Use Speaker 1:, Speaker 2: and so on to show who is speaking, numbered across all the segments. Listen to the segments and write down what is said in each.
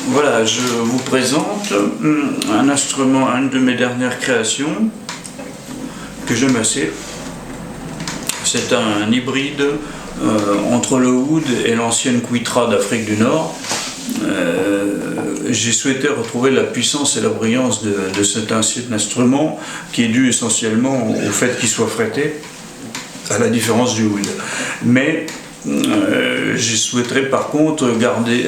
Speaker 1: Voilà, je vous présente un instrument, une de mes dernières créations que j'aime assez. C'est un hybride entre le oud et l'ancienne Quitra d'Afrique du Nord. J'ai souhaité retrouver la puissance et la brillance de cet ancien instrument qui est dû essentiellement au fait qu'il soit fretté, à la différence du oud. Mais je souhaiterais par contre garder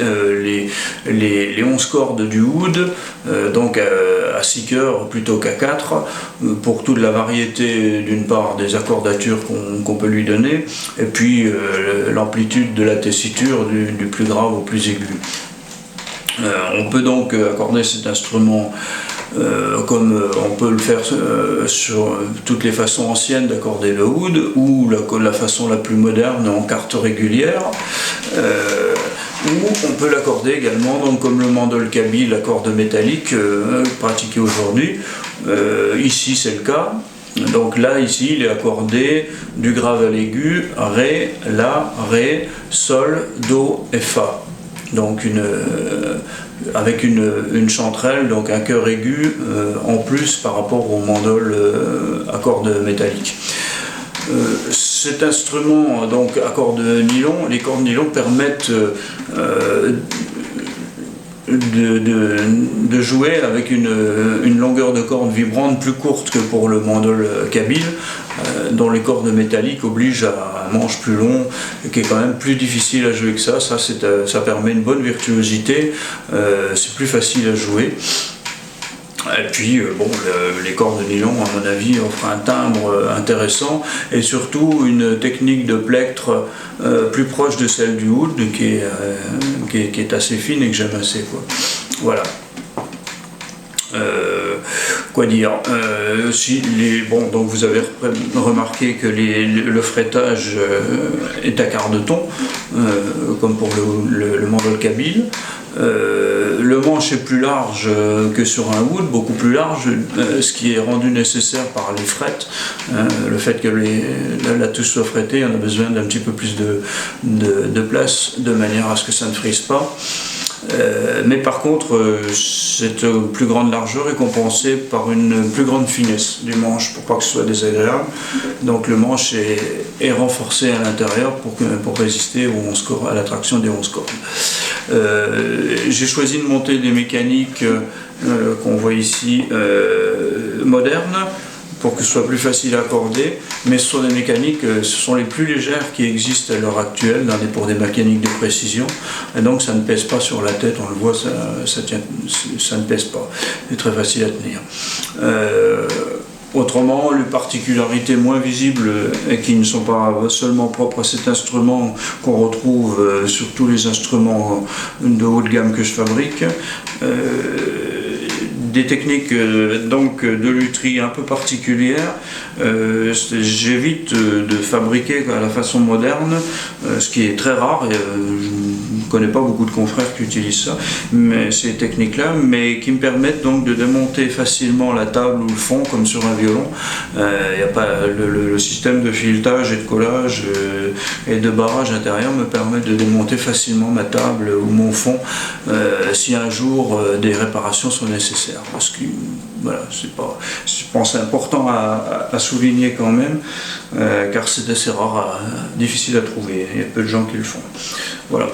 Speaker 1: les 11 cordes du oud, donc à 6 cœurs plutôt qu'à 4, pour toute la variété d'une part des accordatures qu'on peut lui donner, et puis l'amplitude de la tessiture du plus grave au plus aigu. On peut donc accorder cet instrument comme on peut le faire sur toutes les façons anciennes d'accorder le oud, ou la façon la plus moderne en quarte régulière, ou on peut l'accorder également donc comme le mandol kabyle, la corde métallique pratiquée aujourd'hui. Ici c'est le cas. Donc là, ici, il est accordé du grave à l'aigu, Ré, La, Ré, Sol, Do et Fa. Donc avec une chanterelle, donc un cœur aigu en plus par rapport au mandol à cordes métalliques. Cet instrument, donc à cordes nylon, les cordes nylon permettent de jouer avec une longueur de corde vibrante plus courte que pour le mandol kabyle, dont les cordes métalliques obligent à un manche plus long, qui est quand même plus difficile à jouer que ça. Ça permet une bonne virtuosité, c'est plus facile à jouer. Et puis, les cordes de nylon, à mon avis, offrent un timbre intéressant et surtout une technique de plectre plus proche de celle du oud, qui est assez fine et que j'aime assez, quoi. Voilà. Quoi dire, donc vous avez remarqué que le fretage est à quart de ton, comme pour le mandol kabyle. Le manche est plus large que sur un oud, beaucoup plus large, ce qui est rendu nécessaire par les frettes. Le fait que la touche soit frettée, on a besoin d'un petit peu plus de place, de manière à ce que ça ne frise pas. Mais par contre, cette plus grande largeur est compensée par une plus grande finesse du manche pour pas que ce soit désagréable. Donc le manche est renforcé à l'intérieur pour résister à l'attraction des 11 cordes. J'ai choisi de monter des mécaniques qu'on voit ici modernes, pour que ce soit plus facile à accorder, mais ce sont des mécaniques, ce sont les plus légères qui existent à l'heure actuelle pour des mécaniques de précision, et donc ça ne pèse pas sur la tête, on le voit, ça ne pèse pas, c'est très facile à tenir. Autrement, les particularités moins visibles et qui ne sont pas seulement propres à cet instrument, qu'on retrouve sur tous les instruments de haut de gamme que je fabrique, des techniques donc de lutherie un peu particulières. J'évite de fabriquer à la façon moderne, ce qui est très rare, et je ne connais pas beaucoup de confrères qui utilisent ça, mais ces techniques-là, mais qui me permettent donc de démonter facilement la table ou le fond comme sur un violon. Y a pas, le système de filetage et de collage et de barrage intérieur me permet de démonter facilement ma table ou mon fond si un jour des réparations sont nécessaires. Parce que voilà, je pense important à souligner quand même, car c'est assez rare, difficile à trouver, il y a peu de gens qui le font. Voilà.